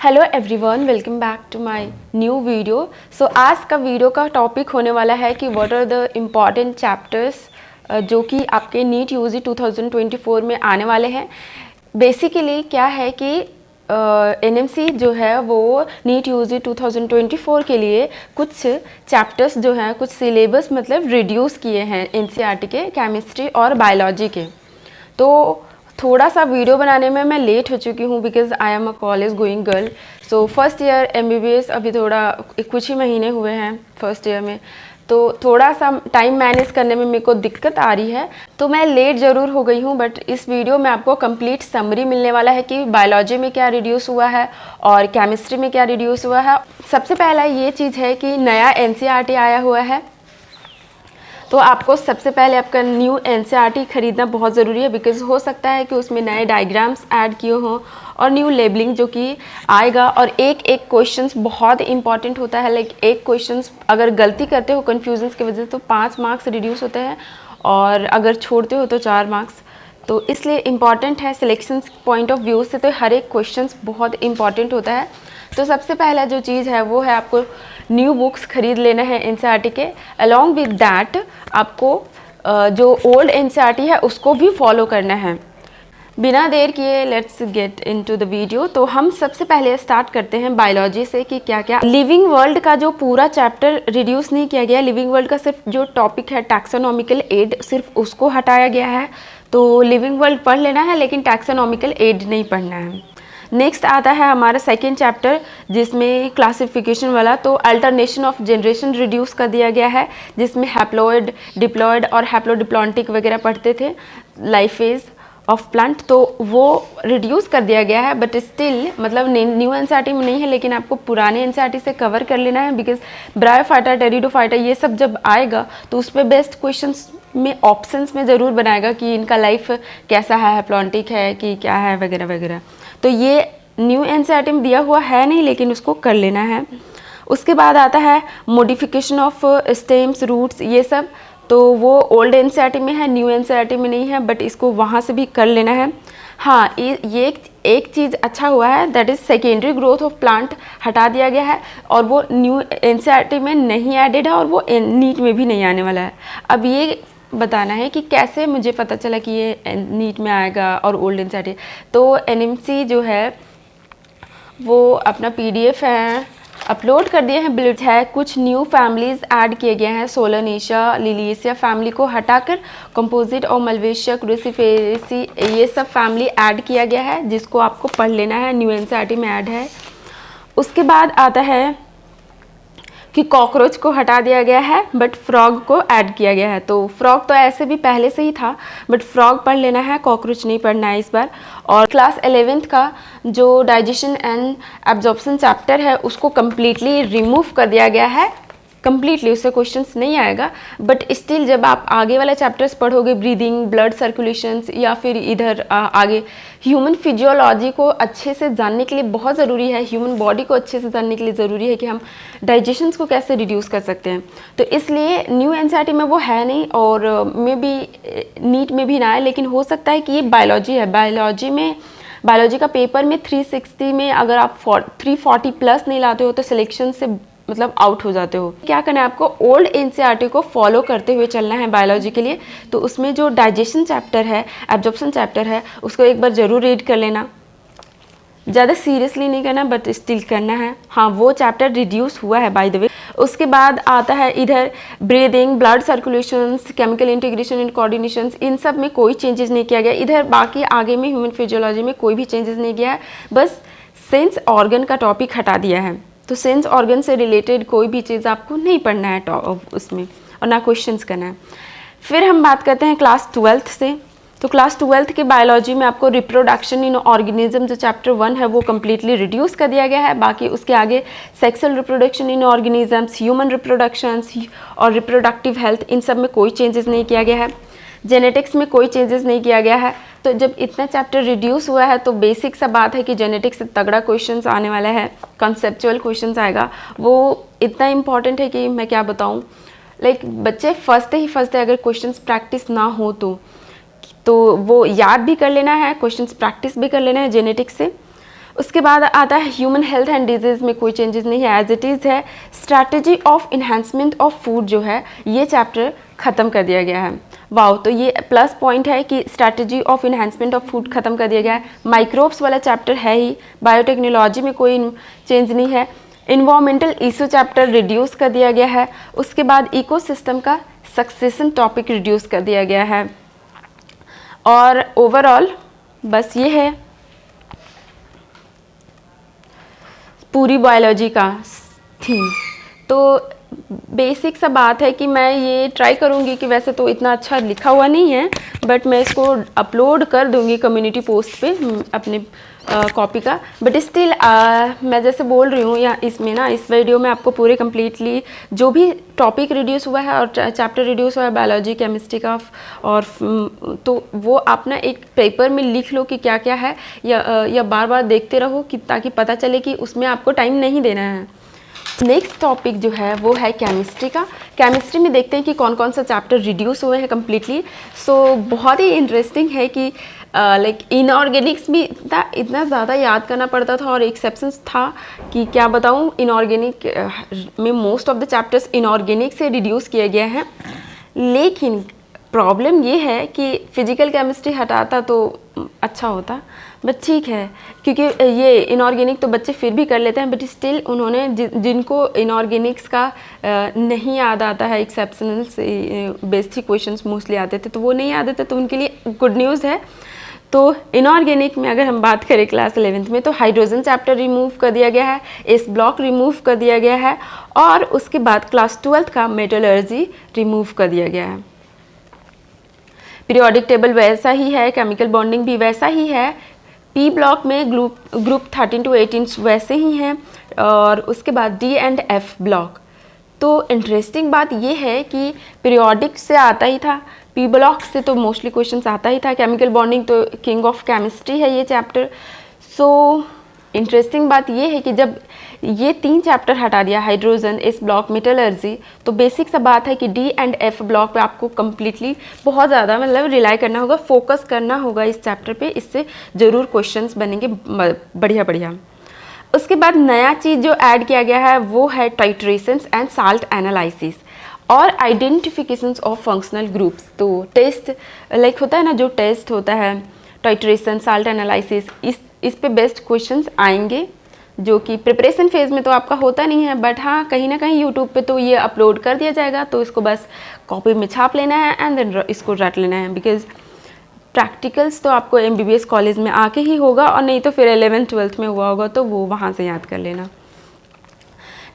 Hello everyone, welcome back to my new video. So आज का video का topic होने वाला है कि what are the important chapters जो कि आपके नीट यूजी 2024 में आने वाले हैं। बेसिकली क्या है कि एनएमसी जो है वो नीट यूजी 2024 के लिए कुछ चैप्टर्स जो हैं, कुछ सिलेबस मतलब रिड्यूस किए हैं एनसीईआरटी के केमिस्ट्री और बायोलॉजी के। तो थोड़ा सा वीडियो बनाने में मैं लेट हो चुकी हूँ because I am a college going girl. So first year MBBS अभी थोड़ा कुछ ही महीने हुए हैं फर्स्ट ईयर में, तो थोड़ा सा टाइम मैनेज करने में मेरे को दिक्कत आ रही है, तो मैं लेट ज़रूर हो गई हूँ। बट इस वीडियो में आपको कंप्लीट समरी मिलने वाला है कि बायोलॉजी में क्या रिड्यूस हुआ है और केमिस्ट्री में क्या रिड्यूस हुआ है। सबसे पहला ये चीज़ है कि नया एनसीईआरटी आया हुआ है, तो आपको सबसे पहले आपका न्यू एनसीईआरटी खरीदना बहुत ज़रूरी है बिकॉज हो सकता है कि उसमें नए डायग्राम्स ऐड किए हों और न्यू लेबलिंग जो कि आएगा। और एक एक क्वेश्चंस बहुत इंपॉर्टेंट होता है, लाइक एक क्वेश्चंस अगर गलती करते हो कन्फ्यूजन्स की वजह से तो 5 मार्क्स रिड्यूस होते हैं और अगर छोड़ते हो तो 4 मार्क्स। तो इसलिए इम्पॉर्टेंट है सिलेक्शन पॉइंट ऑफ व्यू से, तो हर एक क्वेश्चंस बहुत इंपॉर्टेंट होता है। तो सबसे पहला जो चीज़ है वो है आपको न्यू बुक्स खरीद लेना है एनसीईआरटी के। अलॉन्ग विद दैट आपको जो ओल्ड एनसीईआरटी है उसको भी फॉलो करना है। बिना देर किए let's get into the video. तो हम सबसे पहले स्टार्ट करते हैं बायोलॉजी से कि क्या क्या लिविंग वर्ल्ड का जो पूरा चैप्टर रिड्यूस नहीं किया गया। लिविंग वर्ल्ड का सिर्फ जो टॉपिक है टैक्सोनॉमिकल एड, सिर्फ उसको हटाया गया है। तो लिविंग वर्ल्ड पढ़ लेना है लेकिन टैक्सोनॉमिकल एड नहीं पढ़ना है। नेक्स्ट आता है हमारा सेकेंड चैप्टर जिसमें क्लासिफिकेशन वाला, तो अल्टरनेशन ऑफ जनरेशन रिड्यूस कर दिया गया है, जिसमें हैप्लॉइड, डिप्लॉइड और हैप्लोडिप्लॉन्टिक वगैरह पढ़ते थे, लाइफ फेज ऑफ प्लांट, तो वो रिड्यूस कर दिया गया है। बट स्टिल मतलब न्यू एनसीईआरटी में नहीं है लेकिन आपको पुराने एनसीईआरटी से कवर कर लेना है बिकॉज ब्रायोफाइटा, टेरिडोफाइटा ये सब जब आएगा तो उस पर बेस्ट क्वेश्चंस में ऑप्शंस में ज़रूर बनाएगा कि इनका लाइफ कैसा है, हैप्लॉन्टिक है कि क्या है वगैरह वगैरह। तो ये न्यू एनसीईआरटी में दिया हुआ है नहीं लेकिन उसको कर लेना है। उसके बाद आता है मॉडिफिकेशन ऑफ स्टेम्स, रूट्स, ये सब, तो वो ओल्ड एनसीईआरटी में है, न्यू एनसीईआरटी में नहीं है, बट इसको वहाँ से भी कर लेना है। हाँ, ये एक चीज़ अच्छा हुआ है, that is secondary growth of plant हटा दिया गया है और वो न्यू एनसीईआरटी में नहीं एडेड है और वो नीट में भी नहीं आने वाला है। अब ये बताना है कि कैसे मुझे पता चला कि ये नीट में आएगा और ओल्ड एनसीईआरटी। तो एनएमसी जो है वो अपना पीडीएफ है अपलोड कर दिए हैं, बिल्ड है। कुछ न्यू फैमिलीज ऐड किए गए हैं, सोलनेशिया, लिलियसिया फैमिली को हटाकर कंपोजिट और मलवेशिया, क्रूसीफेरेसी ये सब फैमिली ऐड किया गया है जिसको आपको पढ़ लेना है, न्यू एनसीईआरटी में ऐड है। उसके बाद आता है कि कॉकरोच को हटा दिया गया है बट फ्रॉग को ऐड किया गया है। तो फ्रॉग तो ऐसे भी पहले से ही था बट फ्रॉग पढ़ लेना है, कॉकरोच नहीं पढ़ना है इस बार। और क्लास 11th का जो डाइजेशन एंड एब्जॉर्प्शन चैप्टर है उसको कम्प्लीटली रिमूव कर दिया गया है, कम्प्लीटली उससे क्वेश्चंस नहीं आएगा। बट स्टिल जब आप आगे वाला चैप्टर्स पढ़ोगे, ब्रीदिंग, ब्लड सर्कुलेशंस या फिर इधर आगे ह्यूमन फिजियोलॉजी को अच्छे से जानने के लिए बहुत ज़रूरी है, ह्यूमन बॉडी को अच्छे से जानने के लिए ज़रूरी है कि हम डाइजेशंस को कैसे रिड्यूस कर सकते हैं। तो इसलिए न्यू एनसीईआरटी में वो है नहीं और मे बी नीट में भी ना आए, लेकिन हो सकता है कि ये बायोलॉजी है। बायोलॉजी का पेपर में 360 में अगर आप 340 प्लस नहीं लाते हो तो सिलेक्शन से मतलब आउट हो जाते हो। क्या करना है आपको, ओल्ड एनसीईआरटी को फॉलो करते हुए चलना है बायोलॉजी के लिए। तो उसमें जो डाइजेशन चैप्टर है, एब्जॉर्प्शन चैप्टर है, उसको एक बार ज़रूर रीड कर लेना। ज़्यादा सीरियसली नहीं करना बट स्टिल करना है। हाँ, वो चैप्टर रिड्यूस हुआ है बाय द वे। उसके बाद आता है इधर breathing, blood circulations, chemical integration and coordination, इन सब में कोई चेंजेस नहीं किया गया। इधर बाकी आगे में ह्यूमन फिजियोलॉजी में कोई भी चेंजेस नहीं किया है, बस सेंस ऑर्गन का टॉपिक हटा दिया है। तो सेंस ऑर्गन से रिलेटेड कोई भी चीज़ आपको नहीं पढ़ना है उसमें और ना क्वेश्चंस करना है। फिर हम बात करते हैं क्लास 12th से। तो क्लास 12th के बायोलॉजी में आपको रिप्रोडक्शन इन ऑर्गेनिज्म जो चैप्टर 1 है वो कम्प्लीटली रिड्यूस कर दिया गया है। बाकी उसके आगे sexual reproduction in organisms, human reproductions और रिप्रोडक्टिव हेल्थ, इन सब में कोई चेंजेस नहीं किया गया है। जेनेटिक्स में कोई चेंजेस नहीं किया गया है। तो जब इतना चैप्टर रिड्यूस हुआ है तो बेसिक सा बात है कि जेनेटिक्स से तगड़ा क्वेश्चंस आने वाला है, कॉन्सेप्चुअल क्वेश्चंस आएगा। वो इतना इंपॉर्टेंट है कि मैं क्या बताऊं, लाइक बच्चे फंसते हैं अगर क्वेश्चंस प्रैक्टिस ना हो तो वो याद भी कर लेना है, क्वेश्चंस प्रैक्टिस भी कर लेना है जेनेटिक्स से। उसके बाद आता है ह्यूमन हेल्थ एंड डिजीज़ में कोई चेंजेस नहीं है, एज इट इज़ है। Strategy of enhancement of food जो है ये चैप्टर ख़त्म कर दिया गया है। वाओ, तो ये प्लस पॉइंट है कि strategy of enhancement of food ख़त्म कर दिया गया है। माइक्रोब्स वाला चैप्टर है ही, बायोटेक्नोलॉजी में कोई चेंज नहीं है। इन्वायरमेंटल इशू चैप्टर रिड्यूस कर दिया गया है। उसके बाद इकोसिस्टम का सक्सेशन टॉपिक रिड्यूस कर दिया गया है। और ओवरऑल बस ये है पूरी बायोलॉजी का थीम। तो बेसिक सा बात है कि मैं ये ट्राई करूँगी कि वैसे तो इतना अच्छा लिखा हुआ नहीं है, बट मैं इसको अपलोड कर दूँगी कम्युनिटी पोस्ट पे अपने कॉपी का। बट स्टिल मैं जैसे बोल रही हूँ या इसमें ना, इस वीडियो में आपको पूरे कम्प्लीटली जो भी टॉपिक रिड्यूस हुआ है और चैप्टर रिड्यूस हुआ है बायोलॉजी केमिस्ट्री का, और तो वो आप ना एक पेपर में लिख लो कि क्या क्या है, या बार बार देखते रहो कि ताकि पता चले कि उसमें आपको टाइम नहीं देना है। नेक्स्ट टॉपिक जो है वो है केमिस्ट्री का। केमिस्ट्री में देखते हैं कि कौन कौन सा चैप्टर रिड्यूस हुए हैं कम्प्लीटली। सो बहुत ही इंटरेस्टिंग है कि लाइक इनऑर्गेनिक्स भी इतना ज़्यादा याद करना पड़ता था, और एक्सेप्शंस था कि क्या बताऊँ, इनऑर्गेनिक में most of the chapters inorganic से रिड्यूस किए गए हैं। लेकिन प्रॉब्लम ये है कि फिजिकल केमिस्ट्री हटाता तो अच्छा होता, बट ठीक है, क्योंकि ये इनऑर्गेनिक तो बच्चे फिर भी कर लेते हैं, बट स्टिल उन्होंने जिनको इनऑर्गेनिक्स का नहीं याद आता है, एक्सेप्शनल से बेसिक क्वेश्चंस मोस्टली आते थे, तो वो नहीं याद आते, तो उनके लिए गुड न्यूज़ है। तो इनऑर्गेनिक में अगर हम बात करें क्लास 11th में, तो हाइड्रोजन चैप्टर रिमूव कर दिया गया है, एस ब्लॉक रिमूव कर दिया गया है, और उसके बाद क्लास 12th का मेटलर्जी रिमूव कर दिया गया है। पीरियोडिक टेबल वैसा ही है, केमिकल बॉन्डिंग भी वैसा ही है, पी ब्लॉक में ग्रुप 13 to 18 वैसे ही हैं, और उसके बाद डी एंड एफ ब्लॉक। तो इंटरेस्टिंग बात ये है कि पीरियोडिक से आता ही था, पी ब्लॉक से तो मोस्टली क्वेश्चंस आता ही था, केमिकल बॉन्डिंग तो किंग ऑफ केमिस्ट्री है ये चैप्टर। सो इंटरेस्टिंग बात ये है कि जब ये 3 चैप्टर हटा दिया, हाइड्रोजन, एस ब्लॉक, मेटलर्जी, तो बेसिक सा बात है कि डी एंड एफ ब्लॉक पे आपको कम्प्लीटली बहुत ज़्यादा मतलब रिलाई करना होगा, फोकस करना होगा इस चैप्टर पे, इससे ज़रूर क्वेश्चंस बनेंगे बढ़िया बढ़िया। उसके बाद नया चीज़ जो ऐड किया गया है वो है टाइट्रेशंस एंड साल्ट एनालिसिस और आइडेंटिफिकेशंस ऑफ फंक्शनल ग्रुप्स। तो टेस्ट लाइक होता है ना, जो टेस्ट होता है टाइट्रेशन, साल्ट एनालिसिस, इस पे बेस्ट क्वेश्चंस आएंगे, जो कि प्रिपरेशन फेज़ में तो आपका होता नहीं है, बट हाँ कहीं ना कहीं यूट्यूब पे तो ये अपलोड कर दिया जाएगा, तो इसको बस कॉपी में छाप लेना है एंड देन इसको रट लेना है, बिकॉज प्रैक्टिकल्स तो आपको MBBS कॉलेज में आके ही होगा, और नहीं तो फिर 11th 12th में हुआ होगा तो वो वहाँ से याद कर लेना।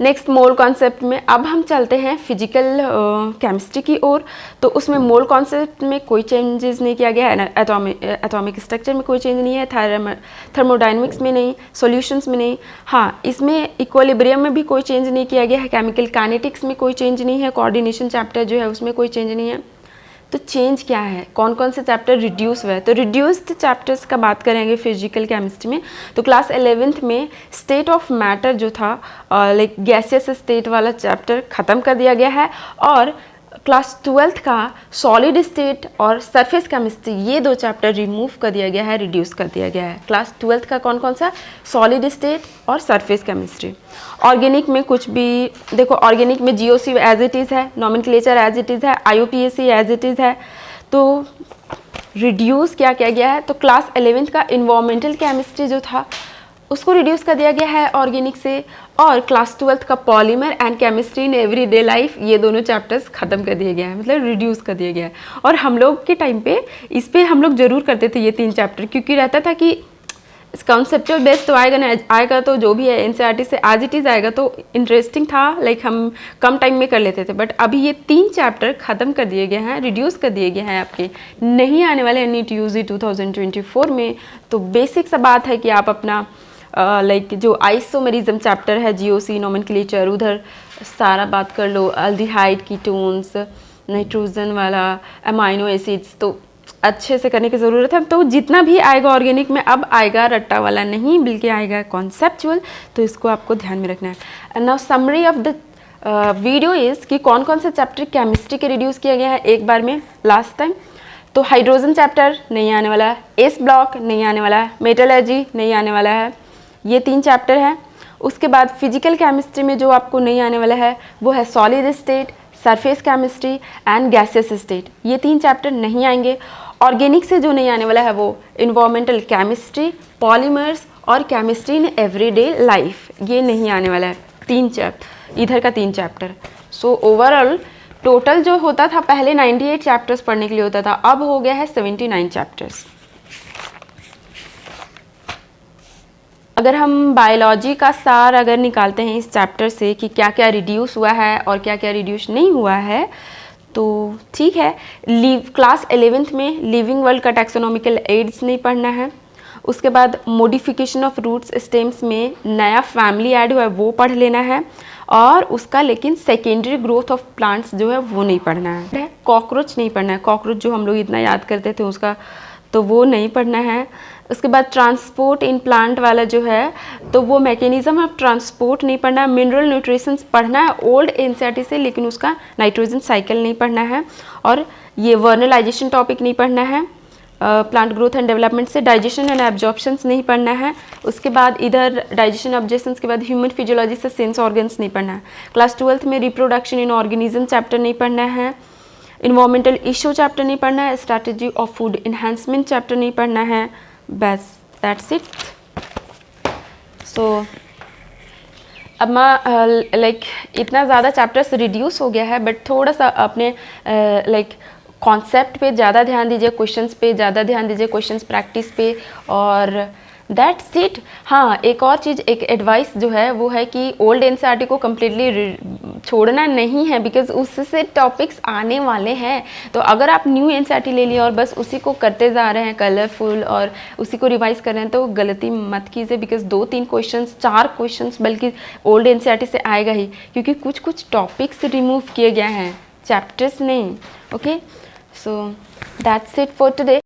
नेक्स्ट मोल कॉन्सेप्ट में अब हम चलते हैं फिजिकल केमिस्ट्री की ओर। तो उसमें मोल कॉन्सेप्ट में कोई चेंजेस नहीं किया गया है, एटॉमिक स्ट्रक्चर में कोई चेंज नहीं है, थर्मोडाइनमिक्स में नहीं, सॉल्यूशंस में नहीं। हाँ, इसमें इक्विलिब्रियम में भी कोई चेंज नहीं किया गया है, केमिकल काइनेटिक्स में कोई चेंज नहीं है, कोऑर्डिनेशन चैप्टर जो है उसमें कोई चेंज नहीं है। तो चेंज क्या है, कौन कौन से चैप्टर रिड्यूस हुए? तो रिड्यूस्ड चैप्टर्स का बात करेंगे फिजिकल केमिस्ट्री में। तो क्लास 11th में स्टेट ऑफ मैटर जो था, लाइक गैसियस स्टेट वाला चैप्टर ख़त्म कर दिया गया है, और क्लास 12th का सॉलिड स्टेट और सरफेस केमिस्ट्री, ये 2 चैप्टर रिमूव कर दिया गया है, रिड्यूस कर दिया गया है। क्लास 12th का कौन कौन सा? सॉलिड स्टेट और सरफेस केमिस्ट्री। ऑर्गेनिक में कुछ भी देखो, ऑर्गेनिक में GOC एज इट इज़ है, नॉमेनक्लेचर एज इट इज़ है, IUPAC एज इट इज़ है। तो रिड्यूस क्या किया गया है? तो क्लास 11th का इन्वायरमेंटल केमिस्ट्री जो था उसको रिड्यूस कर दिया गया है ऑर्गेनिक से, और क्लास 12th का polymer and chemistry in everyday life, ये दोनों चैप्टर्स ख़त्म कर दिए गए हैं, मतलब रिड्यूस कर दिया गया है। और हम लोग के टाइम पे इस पे हम लोग ज़रूर करते थे ये 3 चैप्टर, क्योंकि रहता था कि कॉन्सेप्चुअल बेस तो आएगा ना, आएगा तो जो भी है NCERT से एज इट इज़ आएगा, तो इंटरेस्टिंग था, लाइक हम कम टाइम में कर लेते थे। बट अभी ये 3 चैप्टर ख़त्म कर दिए गए हैं, रिड्यूस कर दिए गए हैं, आपके नहीं आने वाले NEET UG 2024 में। तो बेसिक सा बात है कि आप अपना लाइक जो आइसोमेरिज्म चैप्टर है, GOC, नोमेनक्लेचर, उधर सारा बात कर लो, अल्डिहाइड, कीटोन्स, नाइट्रोजन वाला, अमाइनो एसिड्स, तो अच्छे से करने की ज़रूरत है। तो जितना भी आएगा ऑर्गेनिक में अब आएगा रट्टा वाला नहीं, बल्कि आएगा कॉन्सेप्चुअल, तो इसको आपको ध्यान में रखना है। And now summary of the video is कि कौन कौन से चैप्टर केमिस्ट्री के रिड्यूस किया गया है एक बार में लास्ट टाइम। तो हाइड्रोजन चैप्टर नहीं आने वाला है, एस ब्लॉक नहीं आने वाला है, मेटलर्जी नहीं आने वाला है, ये 3 चैप्टर हैं। उसके बाद फिजिकल केमिस्ट्री में जो आपको नहीं आने वाला है वो है solid state, surface chemistry and gaseous state. ये 3 चैप्टर नहीं आएंगे। ऑर्गेनिक से जो नहीं आने वाला है वो इन्वायरमेंटल केमिस्ट्री, पॉलीमर्स और केमिस्ट्री इन एवरीडे लाइफ, ये नहीं आने वाला है। 3 चैप्टर, इधर का 3 चैप्टर। सो ओवरऑल टोटल जो होता था पहले 98 चैप्टर्स पढ़ने के लिए होता था, अब हो गया है 79 चैप्टर्स। अगर हम बायोलॉजी का सार अगर निकालते हैं इस चैप्टर से कि क्या क्या रिड्यूस हुआ है और क्या क्या रिड्यूस नहीं हुआ है, तो ठीक है। क्लास 11th में लिविंग वर्ल्ड का टैक्सोनॉमिकल एड्स नहीं पढ़ना है। उसके बाद मॉडिफिकेशन ऑफ रूट्स स्टेम्स में नया फैमिली ऐड हुआ है वो पढ़ लेना है, और उसका लेकिन सेकेंडरी ग्रोथ ऑफ प्लांट्स जो है वो नहीं पढ़ना है। कॉकरोच नहीं पढ़ना है, कॉकरोच जो हम लोग इतना याद करते थे उसका, तो वो नहीं पढ़ना है। उसके बाद ट्रांसपोर्ट इन प्लांट वाला जो है तो वो मैकेनिज्म ऑफ ट्रांसपोर्ट नहीं पढ़ना है। मिनरल न्यूट्रिशंस पढ़ना है ओल्ड एनसीईआरटी से, लेकिन उसका नाइट्रोजन साइकिल नहीं पढ़ना है। और ये वर्नलाइजेशन टॉपिक नहीं पढ़ना है। प्लांट ग्रोथ एंड डेवलपमेंट से डाइजेशन एंड एब्जॉर्प्शंस नहीं पढ़ना है। उसके बाद इधर डाइजेशन ऑब्जेक्शंस के बाद ह्यूमन फिजियोलॉजी से सेंस ऑर्गन्स नहीं पढ़ना है। क्लास 12th में रिप्रोडक्शन इन ऑर्गेनिज्म चैप्टर नहीं पढ़ना है। इन्वायरमेंटल इशू चैप्टर नहीं पढ़ना है। Strategy of food enhancement chapter नहीं पढ़ना है। बस दैट्स इट। सो अब मैं लाइक इतना ज़्यादा चैप्टर्स रिड्यूस हो गया है, बट थोड़ा सा अपने लाइक कॉन्सेप्ट पे ज़्यादा ध्यान दीजिए, क्वेश्चंस पे ज़्यादा ध्यान दीजिए, क्वेश्चंस प्रैक्टिस पे, और दैट्स इट। हाँ, एक और चीज़, एक एडवाइस जो है वो है कि ओल्ड एनसीईआरटी को कम्प्लीटली छोड़ना नहीं है, बिकॉज उससे टॉपिक्स आने वाले हैं। तो अगर आप न्यू एनसीईआरटी ले लिए और बस उसी को करते जा रहे हैं कलरफुल और उसी को रिवाइज कर रहे हैं, तो गलती मत कीजिए, बिकॉज 2-3 क्वेश्चंस, 4 क्वेश्चंस बल्कि ओल्ड एनसीईआरटी से आएगा ही, क्योंकि कुछ कुछ टॉपिक्स रिमूव किए गए हैं, चैप्टर्स नहीं। Okay, so that's it for today.